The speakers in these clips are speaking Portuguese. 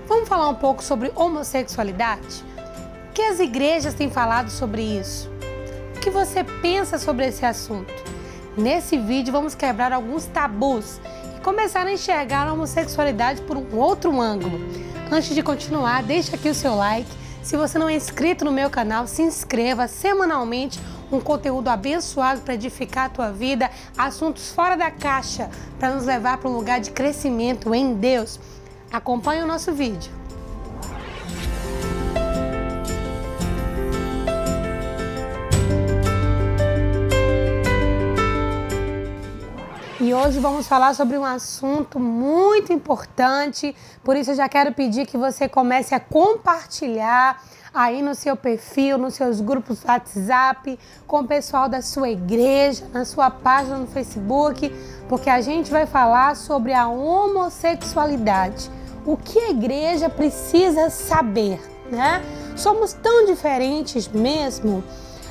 Vamos falar um pouco sobre homossexualidade? O que as igrejas têm falado sobre isso? O que você pensa sobre esse assunto? Nesse vídeo vamos quebrar alguns tabus e começar a enxergar a homossexualidade por um outro ângulo. Antes de continuar, deixa aqui o seu like. Se você não é inscrito no meu canal, se inscreva. Semanalmente, um conteúdo abençoado para edificar a tua vida, assuntos fora da caixa, para nos levar para um lugar de crescimento em Deus. Acompanhe o nosso vídeo. E hoje vamos falar sobre um assunto muito importante, por isso eu já quero pedir que você comece a compartilhar aí no seu perfil, nos seus grupos do WhatsApp, com o pessoal da sua igreja, na sua página no Facebook, porque a gente vai falar sobre a homossexualidade. O que a igreja precisa saber, né? Somos tão diferentes mesmo.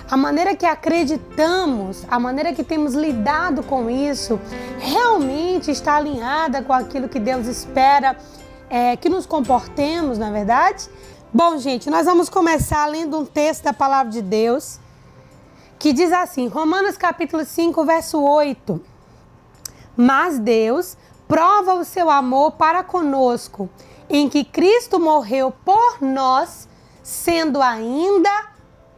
A maneira que acreditamos, a maneira que temos lidado com isso, realmente está alinhada com aquilo que Deus espera que nos comportemos, não é verdade? Bom, gente, nós vamos começar lendo um texto da Palavra de Deus, que diz assim, Romanos capítulo 5, verso 8. Mas Deus prova o seu amor para conosco, em que Cristo morreu por nós, sendo ainda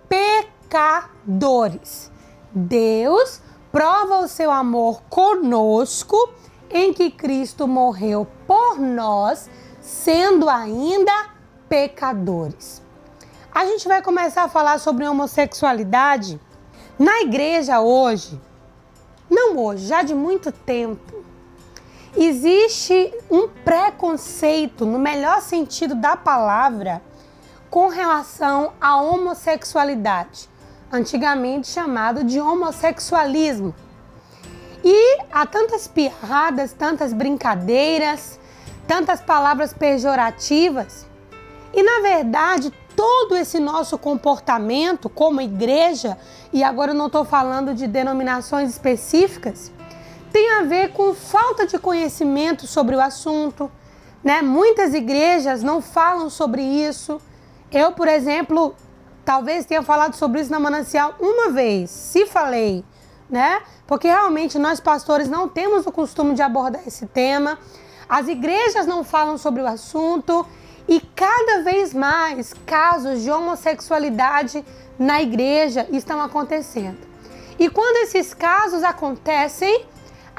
pecadores. Deus prova o seu amor conosco, em que Cristo morreu por nós, sendo ainda pecadores. A gente vai começar a falar sobre homossexualidade na igreja hoje. Não hoje, já de muito tempo. Existe um preconceito, no melhor sentido da palavra, com relação à homossexualidade, antigamente chamado de homossexualismo. E há tantas piadas, tantas brincadeiras, tantas palavras pejorativas. E na verdade, todo esse nosso comportamento como igreja, e agora eu não estou falando de denominações específicas, tem a ver com falta de conhecimento sobre o assunto, né? Muitas igrejas não falam sobre isso. Eu, por exemplo, talvez tenha falado sobre isso na Manancial uma vez, se falei, né? Porque realmente nós pastores não temos o costume de abordar esse tema. As igrejas não falam sobre o assunto e cada vez mais casos de homossexualidade na igreja estão acontecendo. E quando esses casos acontecem,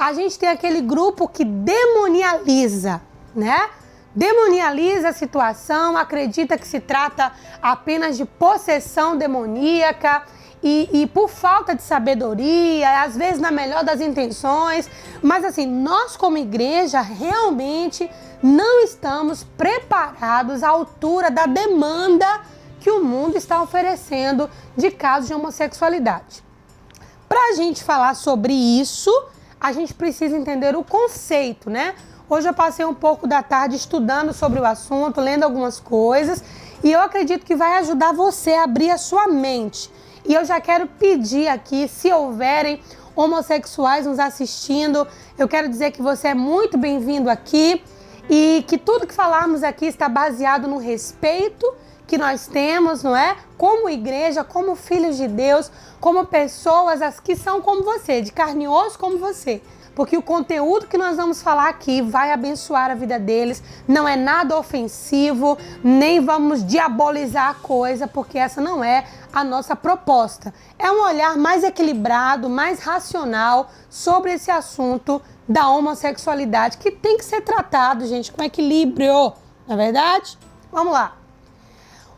a gente tem aquele grupo que demonializa, né? Demonializa a situação, acredita que se trata apenas de possessão demoníaca e por falta de sabedoria, às vezes na melhor das intenções, mas assim, nós como igreja realmente não estamos preparados à altura da demanda que o mundo está oferecendo de casos de homossexualidade. Para a gente falar sobre isso, a gente precisa entender o conceito, né? Hoje eu passei um pouco da tarde estudando sobre o assunto, lendo algumas coisas, e eu acredito que vai ajudar você a abrir a sua mente. E eu já quero pedir aqui, se houverem homossexuais nos assistindo, eu quero dizer que você é muito bem-vindo aqui e que tudo que falarmos aqui está baseado no respeito que nós temos, não é? Como igreja, como filhos de Deus, como pessoas as que são como você, de carne e osso como você. Porque o conteúdo que nós vamos falar aqui vai abençoar a vida deles, não é nada ofensivo, nem vamos diabolizar a coisa, porque essa não é a nossa proposta. É um olhar mais equilibrado, mais racional sobre esse assunto da homossexualidade, que tem que ser tratado, gente, com equilíbrio, não é verdade? Vamos lá.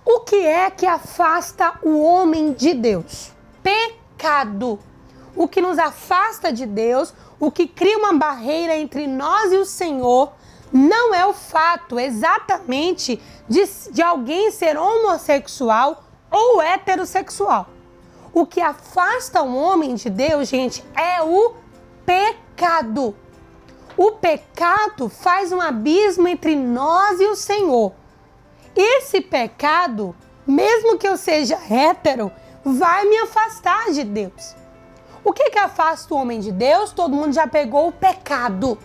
O que é que afasta o homem de Deus? Pecado. O que nos afasta de Deus, o que cria uma barreira entre nós e o Senhor, não é o fato exatamente de alguém ser homossexual ou heterossexual. O que afasta o homem de Deus, gente, é o pecado. O pecado faz um abismo entre nós e o Senhor. Esse pecado, mesmo que eu seja hétero, vai me afastar de Deus. O que afasta o homem de Deus? Todo mundo já pegou o pecado.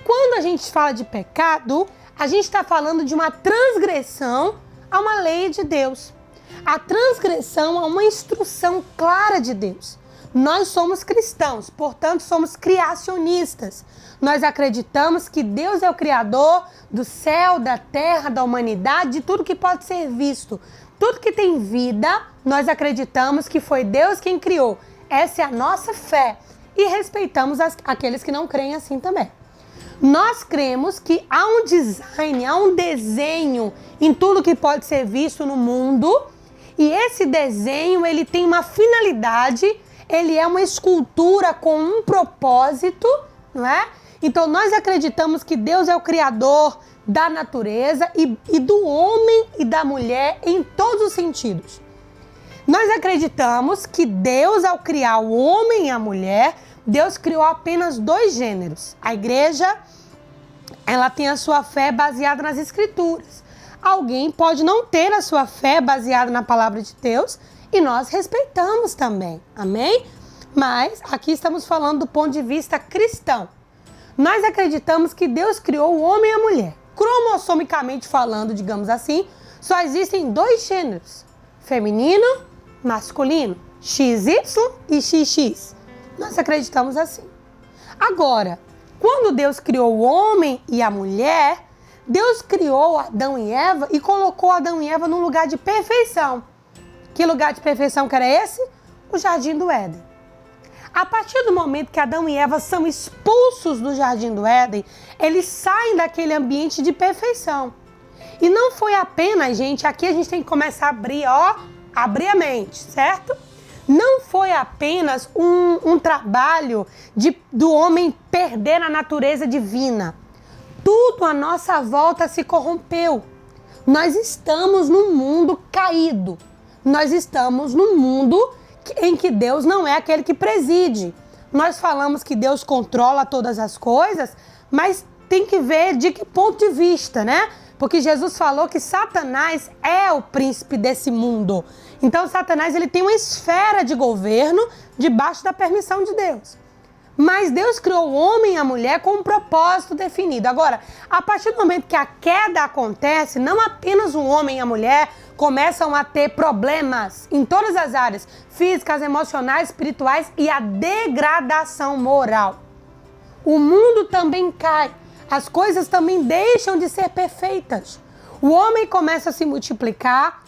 Quando a gente fala de pecado, a gente está falando de uma transgressão a uma lei de Deus. A transgressão a uma instrução clara de Deus. Nós somos cristãos, portanto somos criacionistas. Nós acreditamos que Deus é o Criador do céu, da terra, da humanidade, de tudo que pode ser visto. Tudo que tem vida, nós acreditamos que foi Deus quem criou. Essa é a nossa fé. E respeitamos aqueles que não creem assim também. Nós cremos que há um design, há um desenho em tudo que pode ser visto no mundo. E esse desenho, ele tem uma finalidade, ele é uma escultura com um propósito, não é? Então nós acreditamos que Deus é o Criador da natureza e do homem e da mulher em todos os sentidos. Nós acreditamos que Deus, ao criar o homem e a mulher, Deus criou apenas 2 gêneros. A igreja, ela tem a sua fé baseada nas Escrituras. Alguém pode não ter a sua fé baseada na palavra de Deus e nós respeitamos também, amém? Mas aqui estamos falando do ponto de vista cristão. Nós acreditamos que Deus criou o homem e a mulher. Cromossomicamente falando, digamos assim, só existem 2 gêneros, feminino, masculino, XY e XX. Nós acreditamos assim. Agora, quando Deus criou o homem e a mulher, Deus criou Adão e Eva e colocou Adão e Eva num lugar de perfeição. Que lugar de perfeição que era esse? O Jardim do Éden. A partir do momento que Adão e Eva são expulsos do Jardim do Éden, eles saem daquele ambiente de perfeição. E não foi apenas, gente, aqui a gente tem que começar a abrir a mente, certo? Não foi apenas um trabalho do homem perder a natureza divina. Tudo à nossa volta se corrompeu. Nós estamos num mundo caído. Nós estamos num mundo em que Deus não é aquele que preside. Nós falamos que Deus controla todas as coisas, mas tem que ver de que ponto de vista, né? Porque Jesus falou que Satanás é o príncipe desse mundo. Então Satanás, ele tem uma esfera de governo debaixo da permissão de Deus. Mas Deus criou o homem e a mulher com um propósito definido. Agora, a partir do momento que a queda acontece, não apenas o homem e a mulher começam a ter problemas em todas as áreas, físicas, emocionais, espirituais e a degradação moral. O mundo também cai. As coisas também deixam de ser perfeitas. O homem começa a se multiplicar,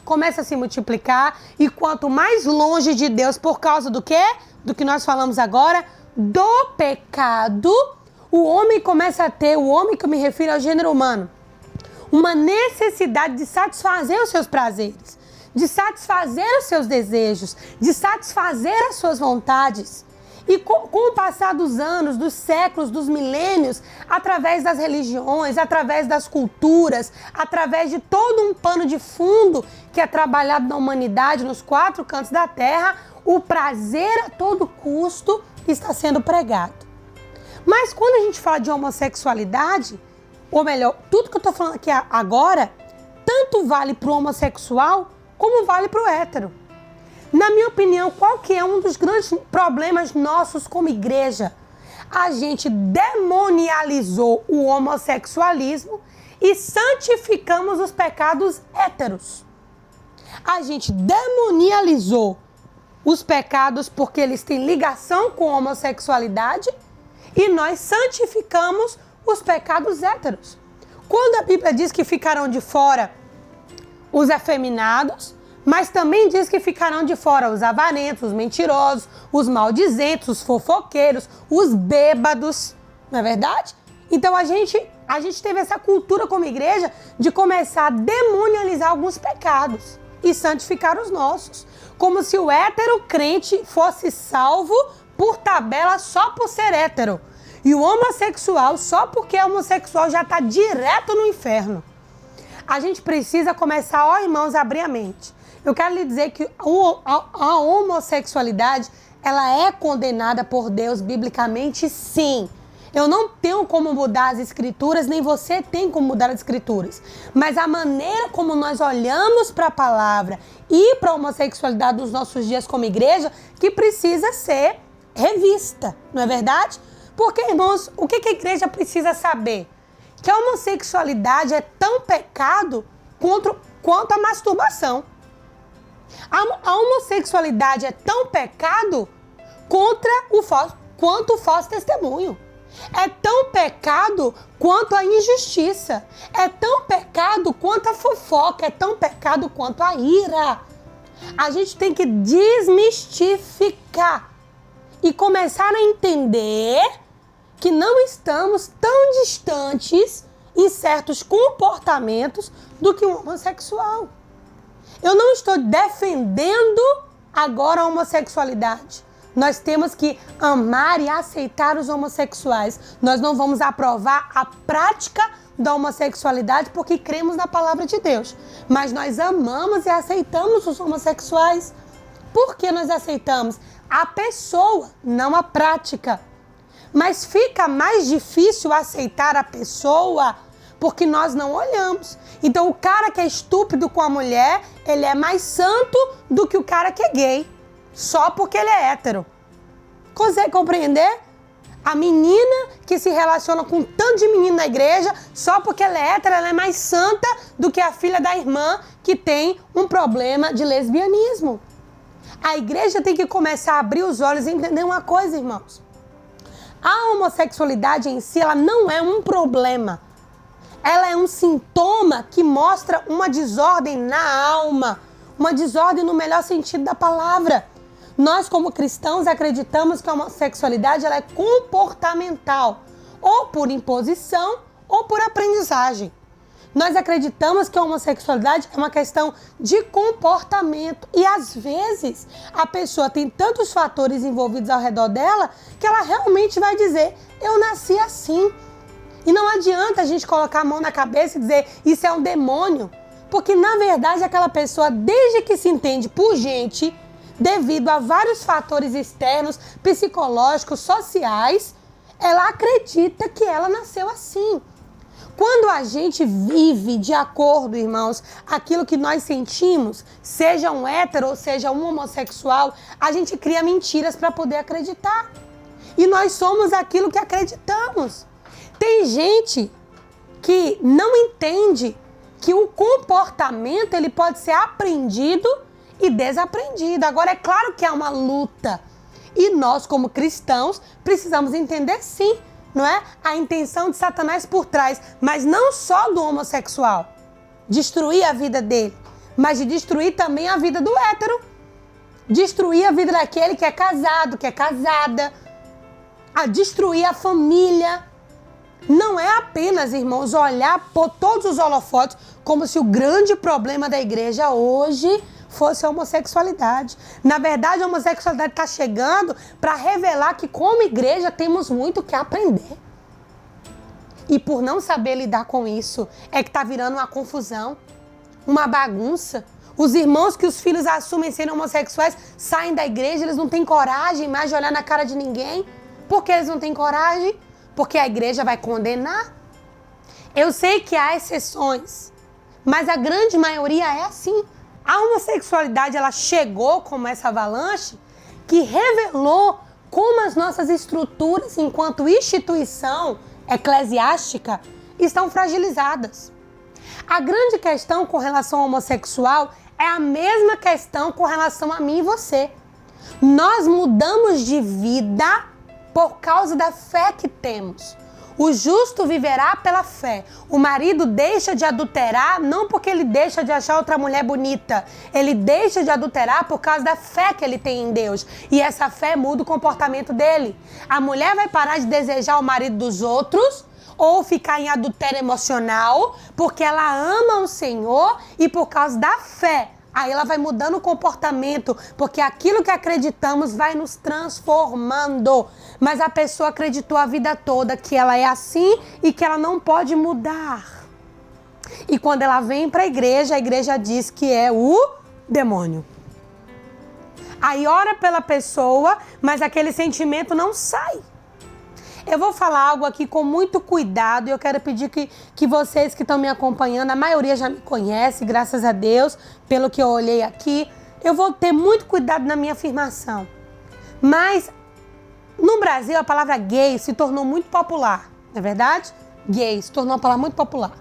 e quanto mais longe de Deus, por causa do quê? Do que nós falamos agora, do pecado, o homem começa a ter, o homem que eu me refiro ao gênero humano, uma necessidade de satisfazer os seus prazeres, de satisfazer os seus desejos, de satisfazer as suas vontades. E com o passar dos anos, dos séculos, dos milênios, através das religiões, através das culturas, através de todo um pano de fundo que é trabalhado na humanidade, nos 4 cantos da terra, o prazer a todo custo está sendo pregado. Mas quando a gente fala de homossexualidade, ou melhor, tudo que eu estou falando aqui agora, tanto vale para o homossexual como vale para o hétero. Na minha opinião, qual que é um dos grandes problemas nossos como igreja? A gente demonializou o homossexualismo e santificamos os pecados héteros. A gente demonializou os pecados porque eles têm ligação com a homossexualidade e nós santificamos os pecados héteros. Quando a Bíblia diz que ficarão de fora os afeminados, mas também diz que ficarão de fora os avarentos, os mentirosos, os maldizentes, os fofoqueiros, os bêbados, não é verdade? Então a gente teve essa cultura como igreja de começar a demonializar alguns pecados e santificar os nossos. Como se o hétero crente fosse salvo por tabela só por ser hétero. E o homossexual, só porque é homossexual, já está direto no inferno. A gente precisa começar, irmãos, a abrir a mente. Eu quero lhe dizer que a homossexualidade, ela é condenada por Deus biblicamente, sim. Eu não tenho como mudar as escrituras, nem você tem como mudar as escrituras. Mas a maneira como nós olhamos para a palavra e para a homossexualidade dos nossos dias como igreja, que precisa ser revista, não é verdade? Porque, irmãos, o que a igreja precisa saber? que a homossexualidade é tão pecado quanto a masturbação. A homossexualidade é tão pecado quanto o falso testemunho. É tão pecado quanto a injustiça. É tão pecado quanto a fofoca. É tão pecado quanto a ira. A gente tem que desmistificar e começar a entender que não estamos tão distantes em certos comportamentos do que um homossexual. Eu não estou defendendo agora a homossexualidade. Nós temos que amar e aceitar os homossexuais. Nós não vamos aprovar a prática da homossexualidade porque cremos na palavra de Deus. Mas nós amamos e aceitamos os homossexuais. Por que nós aceitamos? A pessoa, não a prática. Mas fica mais difícil aceitar a pessoa porque nós não olhamos. Então o cara que é estúpido com a mulher, ele é mais santo do que o cara que é gay. Só porque ele é hétero. Consegue compreender? A menina que se relaciona com tanto de menino na igreja, só porque ela é hétero, ela é mais santa do que a filha da irmã que tem um problema de lesbianismo. A igreja tem que começar a abrir os olhos e entender uma coisa, irmãos. A homossexualidade em si, ela não é um problema. Ela é um sintoma que mostra uma desordem na alma. Uma desordem no melhor sentido da palavra. Nós, como cristãos, acreditamos que a homossexualidade ela é comportamental. Ou por imposição, ou por aprendizagem. Nós acreditamos que a homossexualidade é uma questão de comportamento. E, às vezes, a pessoa tem tantos fatores envolvidos ao redor dela que ela realmente vai dizer, eu nasci assim. E não adianta a gente colocar a mão na cabeça e dizer, isso é um demônio. Porque, na verdade, aquela pessoa, desde que se entende por gente, devido a vários fatores externos, psicológicos, sociais, ela acredita que ela nasceu assim. Quando a gente vive de acordo, irmãos, aquilo que nós sentimos, seja um hétero ou seja um homossexual, a gente cria mentiras para poder acreditar. E nós somos aquilo que acreditamos. Tem gente que não entende que o comportamento ele pode ser aprendido e desaprendido. Agora, é claro que é uma luta. E nós, como cristãos, precisamos entender, sim, não é? A intenção de Satanás por trás, mas não só do homossexual, destruir a vida dele, mas de destruir também a vida do hétero, destruir a vida daquele que é casado, que é casada, a destruir a família. Não é apenas, irmãos, olhar por todos os holofotes como se o grande problema da igreja hoje fosse a homossexualidade. Na verdade, a homossexualidade está chegando para revelar que, como igreja, temos muito o que aprender. E por não saber lidar com isso, é que está virando uma confusão, uma bagunça. Os irmãos que os filhos assumem serem homossexuais saem da igreja, eles não têm coragem mais de olhar na cara de ninguém. Por que eles não têm coragem? Porque a igreja vai condenar. Eu sei que há exceções, mas a grande maioria é assim. A homossexualidade ela chegou como essa avalanche que revelou como as nossas estruturas enquanto instituição eclesiástica estão fragilizadas. A grande questão com relação ao homossexual é a mesma questão com relação a mim e você. Nós mudamos de vida por causa da fé que temos. O justo viverá pela fé. O marido deixa de adulterar não porque ele deixa de achar outra mulher bonita. Ele deixa de adulterar por causa da fé que ele tem em Deus. E essa fé muda o comportamento dele. A mulher vai parar de desejar o marido dos outros ou ficar em adultério emocional porque ela ama o Senhor e por causa da fé. Aí ela vai mudando o comportamento, porque aquilo que acreditamos vai nos transformando. Mas a pessoa acreditou a vida toda que ela é assim e que ela não pode mudar. E quando ela vem para a igreja diz que é o demônio. Aí ora pela pessoa, mas aquele sentimento não sai. Eu vou falar algo aqui com muito cuidado e eu quero pedir que vocês que estão me acompanhando, a maioria já me conhece, graças a Deus, pelo que eu olhei aqui. Eu vou ter muito cuidado na minha afirmação. Mas no Brasil a palavra gay se tornou muito popular, não é verdade? Gay se tornou uma palavra muito popular.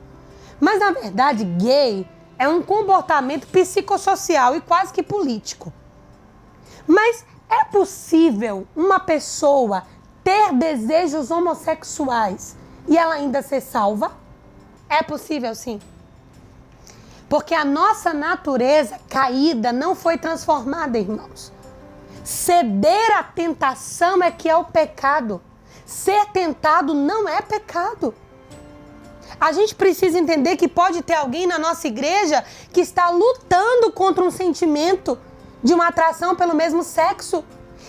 Mas, na verdade, gay é um comportamento psicossocial e quase que político. Mas é possível uma pessoa ter desejos homossexuais e ela ainda ser salva? É possível, sim. Porque a nossa natureza caída não foi transformada, irmãos. Ceder à tentação é que é o pecado. Ser tentado não é pecado. A gente precisa entender que pode ter alguém na nossa igreja que está lutando contra um sentimento de uma atração pelo mesmo sexo.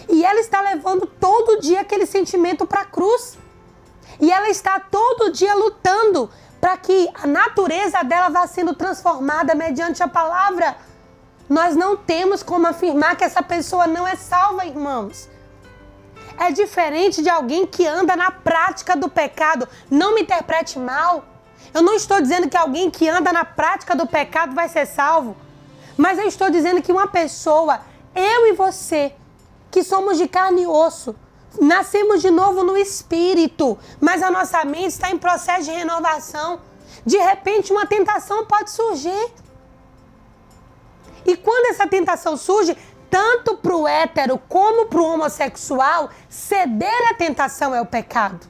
E ela está levando todo dia aquele sentimento para a cruz. E ela está todo dia lutando para que a natureza dela vá sendo transformada mediante a palavra. Nós não temos como afirmar que essa pessoa não é salva, irmãos. É diferente de alguém que anda na prática do pecado. Não me interprete mal. Eu não estou dizendo que alguém que anda na prática do pecado vai ser salvo. Mas eu estou dizendo que uma pessoa, eu e você, que somos de carne e osso, nascemos de novo no espírito, mas a nossa mente está em processo de renovação. De repente, uma tentação pode surgir. E quando essa tentação surge, tanto para o hétero como para o homossexual, ceder à tentação é o pecado.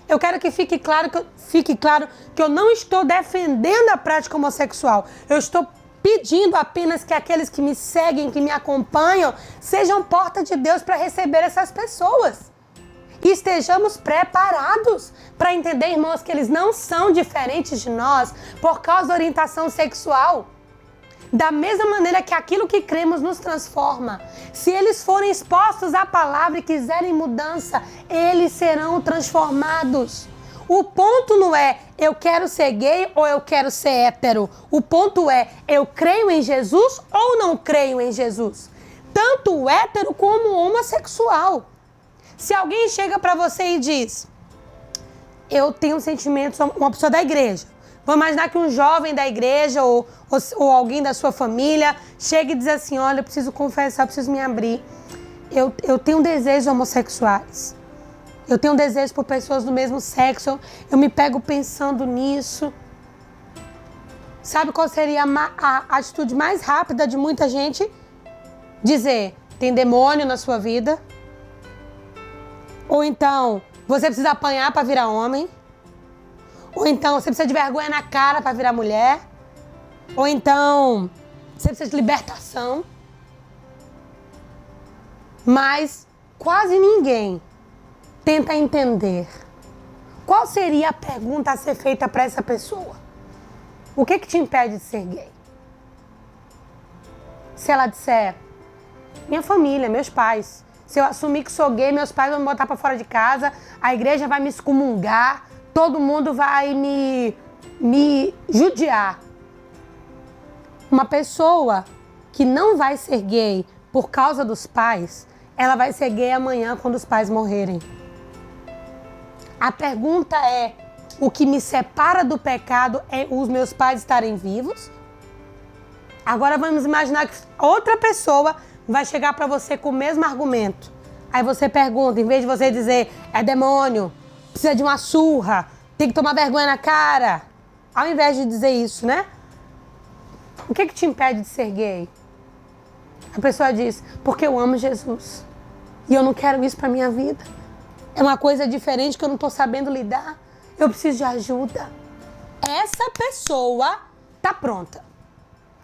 Eu quero que fique claro que eu não estou defendendo a prática homossexual. Eu estou pedindo apenas que aqueles que me seguem, que me acompanham, sejam porta de Deus para receber essas pessoas. E estejamos preparados para entender, irmãos, que eles não são diferentes de nós por causa da orientação sexual. Da mesma maneira que aquilo que cremos nos transforma. Se eles forem expostos à palavra e quiserem mudança, eles serão transformados. O ponto não é eu quero ser gay ou eu quero ser hétero. O ponto é eu creio em Jesus ou não creio em Jesus. Tanto o hétero como o homossexual. Se alguém chega para você e diz, eu tenho sentimentos, uma pessoa da igreja. Vamos imaginar que um jovem da igreja ou alguém da sua família chega e diz assim, olha, eu preciso confessar, eu preciso me abrir. Eu tenho desejos homossexuais. Eu tenho desejos por pessoas do mesmo sexo. Eu me pego pensando nisso. Sabe qual seria a atitude mais rápida de muita gente? Dizer, tem demônio na sua vida. Ou então, você precisa apanhar para virar homem. Ou então, você precisa de vergonha na cara para virar mulher. Ou então, você precisa de libertação. Mas quase ninguém tenta entender qual seria a pergunta a ser feita para essa pessoa. O que te impede de ser gay? Se ela disser, minha família, meus pais. Se eu assumir que sou gay, meus pais vão me botar para fora de casa, a igreja vai me excomungar, todo mundo vai me judiar. Uma pessoa que não vai ser gay por causa dos pais, ela vai ser gay amanhã quando os pais morrerem. A pergunta é, o que me separa do pecado é os meus pais estarem vivos? Agora vamos imaginar que outra pessoa vai chegar para você com o mesmo argumento. Aí você pergunta, em vez de você dizer, é demônio, precisa de uma surra, tem que tomar vergonha na cara. Ao invés de dizer isso, né? O que te impede de ser gay? A pessoa diz, porque eu amo Jesus. E eu não quero isso para minha vida. É uma coisa diferente que eu não estou sabendo lidar. Eu preciso de ajuda. Essa pessoa está pronta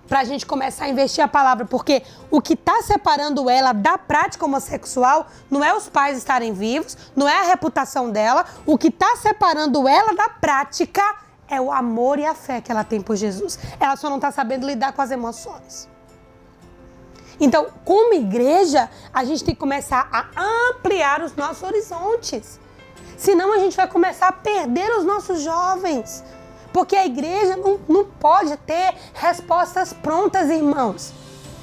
para a gente começar a investir a palavra. Porque o que está separando ela da prática homossexual não é os pais estarem vivos, não é a reputação dela. O que está separando ela da prática é o amor e a fé que ela tem por Jesus. Ela só não está sabendo lidar com as emoções. Então, como igreja, a gente tem que começar a ampliar os nossos horizontes. Senão a gente vai começar a perder os nossos jovens. Porque a igreja não pode ter respostas prontas, irmãos.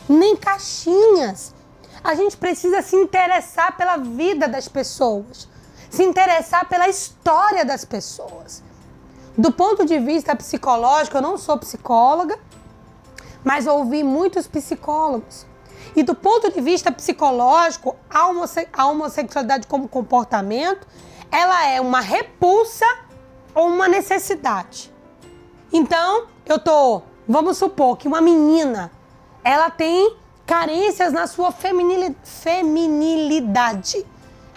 Nem caixinhas. A gente precisa se interessar pela vida das pessoas. Se interessar pela história das pessoas. Do ponto de vista psicológico, eu não sou psicóloga, mas ouvi muitos psicólogos. E do ponto de vista psicológico, a homossexualidade como comportamento, ela é uma repulsa ou uma necessidade. Então, vamos supor que uma menina, ela tem carências na sua feminilidade.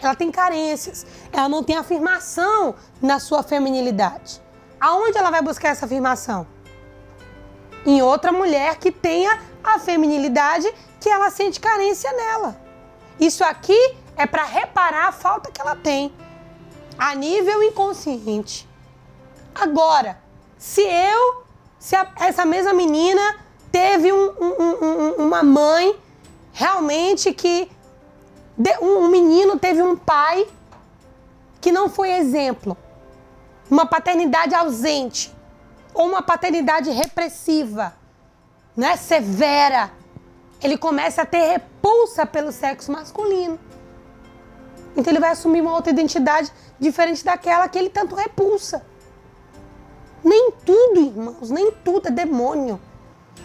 Ela tem carências. Ela não tem afirmação na sua feminilidade. Aonde ela vai buscar essa afirmação? Em outra mulher que tenha a feminilidade que ela sente carência nela. Isso aqui é para reparar a falta que ela tem a nível inconsciente. Agora, se essa mesma menina teve uma mãe realmente que um menino teve um pai que não foi exemplo, uma paternidade ausente ou uma paternidade repressiva, né, severa, ele começa a ter repulsa pelo sexo masculino. Então ele vai assumir uma outra identidade diferente daquela que ele tanto repulsa. Nem tudo, irmãos, nem tudo é demônio.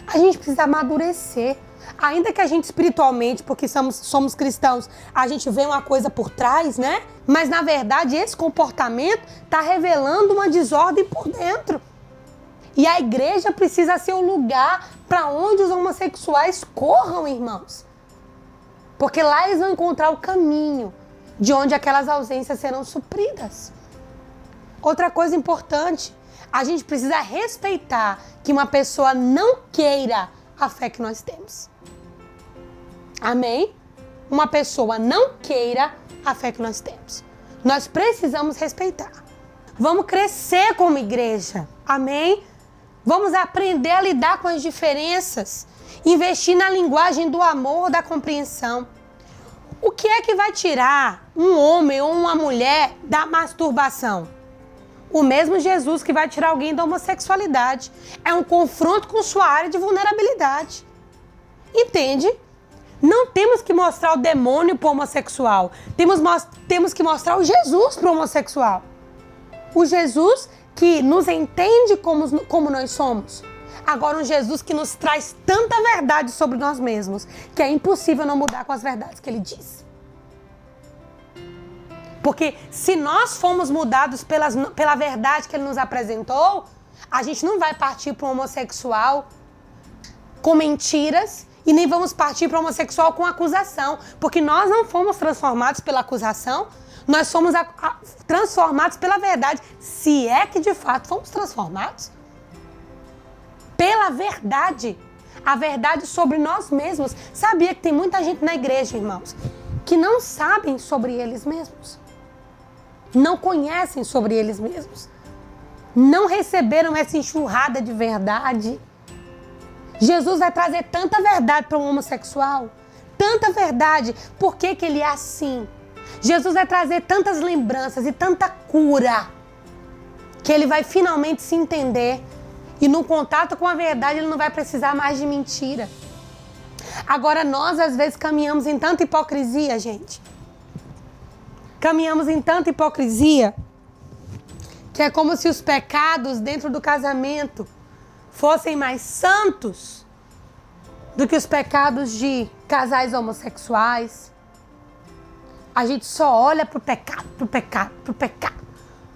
A gente precisa amadurecer. Ainda que a gente espiritualmente, porque somos cristãos, a gente vê uma coisa por trás, né? Mas na verdade esse comportamento está revelando uma desordem por dentro. E a igreja precisa ser o lugar para onde os homossexuais corram, irmãos. Porque lá eles vão encontrar o caminho de onde aquelas ausências serão supridas. Outra coisa importante, a gente precisa respeitar que uma pessoa não queira a fé que nós temos. Amém? Uma pessoa não queira a fé que nós temos. Nós precisamos respeitar. Vamos crescer como igreja. Amém? Vamos aprender a lidar com as diferenças. Investir na linguagem do amor, da compreensão. O que é que vai tirar um homem ou uma mulher da masturbação? O mesmo Jesus que vai tirar alguém da homossexualidade. É um confronto com sua área de vulnerabilidade. Entende? Não temos que mostrar o demônio para o homossexual. Temos que mostrar o Jesus para o homossexual. O Jesus que nos entende como nós somos. Agora um Jesus que nos traz tanta verdade sobre nós mesmos que é impossível não mudar com as verdades que ele diz. Porque se nós fomos mudados pela verdade que ele nos apresentou, a gente não vai partir para um homossexual com mentiras e nem vamos partir para um homossexual com acusação. Porque nós não fomos transformados pela acusação, nós fomos transformados pela verdade. Se é que de fato fomos transformados pela verdade. A verdade sobre nós mesmos. Sabia que tem muita gente na igreja, irmãos, que não sabem sobre eles mesmos. Não conhecem sobre eles mesmos. Não receberam essa enxurrada de verdade. Jesus vai trazer tanta verdade para um homossexual. Tanta verdade. Por que ele é assim? Jesus vai trazer tantas lembranças e tanta cura que ele vai finalmente se entender. E no contato com a verdade ele não vai precisar mais de mentira. Agora nós às vezes caminhamos em tanta hipocrisia, gente. Caminhamos em tanta hipocrisia que é como se os pecados dentro do casamento fossem mais santos do que os pecados de casais homossexuais. A gente só olha pro pecado,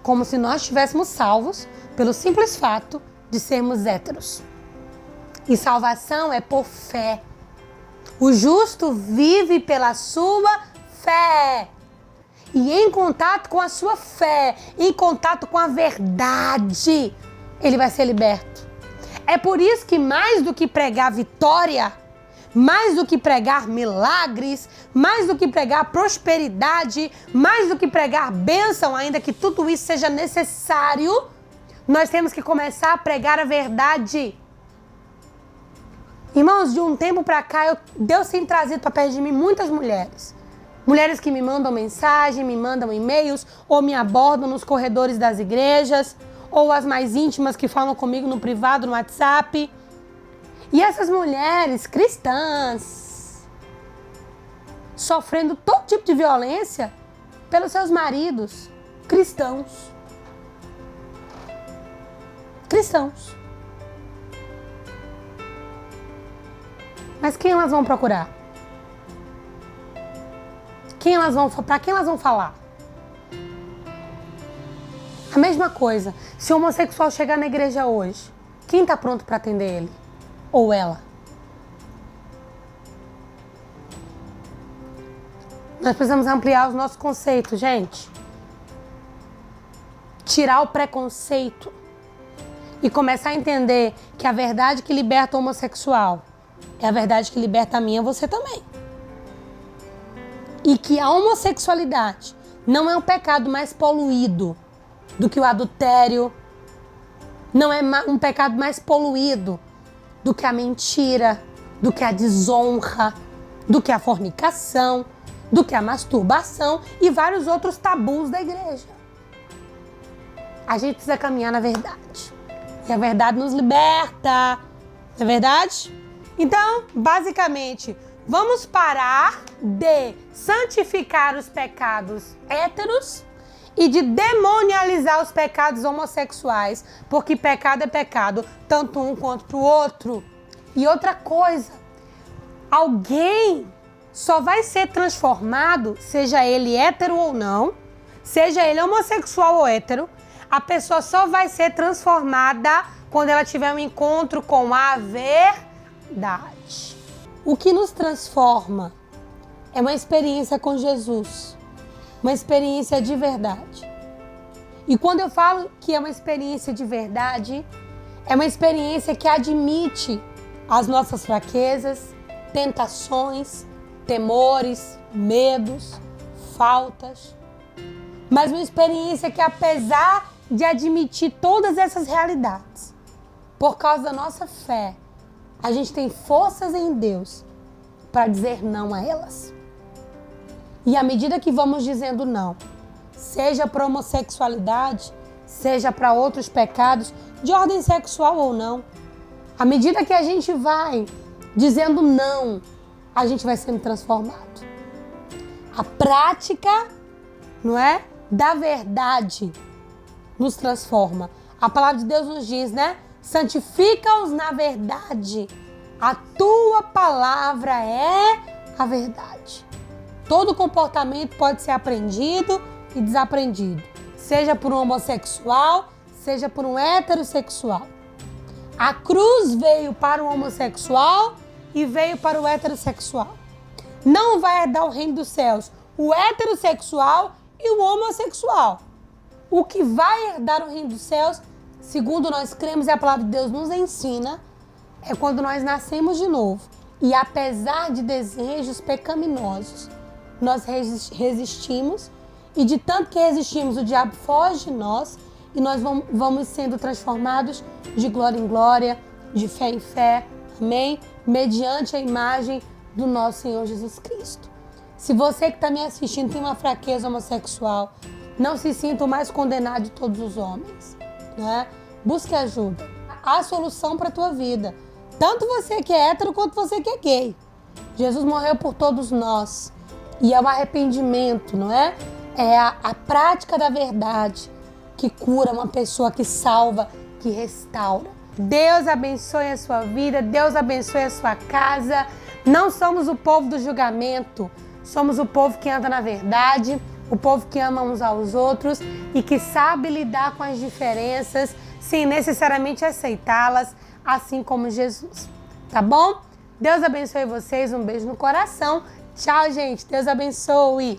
como se nós estivéssemos salvos pelo simples fato de sermos héteros. E salvação é por fé. O justo vive pela sua fé. E em contato com a sua fé, em contato com a verdade, ele vai ser liberto. É por isso que mais do que pregar vitória, mais do que pregar milagres, mais do que pregar prosperidade, mais do que pregar bênção, ainda que tudo isso seja necessário, nós temos que começar a pregar a verdade. Irmãos, de um tempo para cá, Deus tem trazido para perto de mim muitas mulheres. Mulheres que me mandam mensagem, me mandam e-mails, ou me abordam nos corredores das igrejas, ou as mais íntimas que falam comigo no privado, no WhatsApp. E essas mulheres cristãs, sofrendo todo tipo de violência pelos seus maridos cristãos. Cristãos. Mas quem elas vão procurar? Para quem elas vão falar? A mesma coisa, se o homossexual chegar na igreja hoje, quem está pronto para atender ele? Ou ela? Nós precisamos ampliar os nossos conceitos, gente. Tirar o preconceito e começar a entender que a verdade que liberta o homossexual é a verdade que liberta a mim e a você também. E que a homossexualidade não é um pecado mais poluído do que o adultério, não é um pecado mais poluído do que a mentira, do que a desonra, do que a fornicação, do que a masturbação e vários outros tabus da igreja. A gente precisa caminhar na verdade. E a verdade nos liberta. Não é verdade? Então, basicamente, vamos parar de santificar os pecados héteros e de demonializar os pecados homossexuais, porque pecado é pecado, tanto um quanto pro outro. E outra coisa, alguém só vai ser transformado, seja ele hétero ou não, seja ele homossexual ou hétero, a pessoa só vai ser transformada quando ela tiver um encontro com a verdade. O que nos transforma é uma experiência com Jesus, uma experiência de verdade. E quando eu falo que é uma experiência de verdade, é uma experiência que admite as nossas fraquezas, tentações, temores, medos, faltas. Mas uma experiência que, apesar de admitir todas essas realidades, por causa da nossa fé, a gente tem forças em Deus para dizer não a elas. E à medida que vamos dizendo não, seja para a homossexualidade, seja para outros pecados, de ordem sexual ou não, à medida que a gente vai dizendo não, a gente vai sendo transformado. A prática, não é, da verdade nos transforma. A palavra de Deus nos diz, né? Santifica-os na verdade. A tua palavra é a verdade. Todo comportamento pode ser aprendido e desaprendido. Seja por um homossexual, seja por um heterossexual. A cruz veio para o homossexual e veio para o heterossexual. Não vai herdar o reino dos céus o heterossexual e o homossexual. O que vai herdar o reino dos céus, segundo nós cremos e a palavra de Deus nos ensina, é quando nós nascemos de novo. E apesar de desejos pecaminosos, nós resistimos. E de tanto que resistimos, o diabo foge de nós. E nós vamos sendo transformados de glória em glória, de fé em fé. Amém? Mediante a imagem do nosso Senhor Jesus Cristo. Se você que está me assistindo tem uma fraqueza homossexual, não se sinta o mais condenado de todos os homens, né? Busque ajuda. Há solução para a tua vida. Tanto você que é hétero quanto você que é gay. Jesus morreu por todos nós. E é o arrependimento, não é? É a prática da verdade que cura uma pessoa, que salva, que restaura. Deus abençoe a sua vida, Deus abençoe a sua casa. Não somos o povo do julgamento, somos o povo que anda na verdade, o povo que ama uns aos outros e que sabe lidar com as diferenças sem necessariamente aceitá-las, assim como Jesus. Tá bom? Deus abençoe vocês, um beijo no coração. Tchau, gente. Deus abençoe.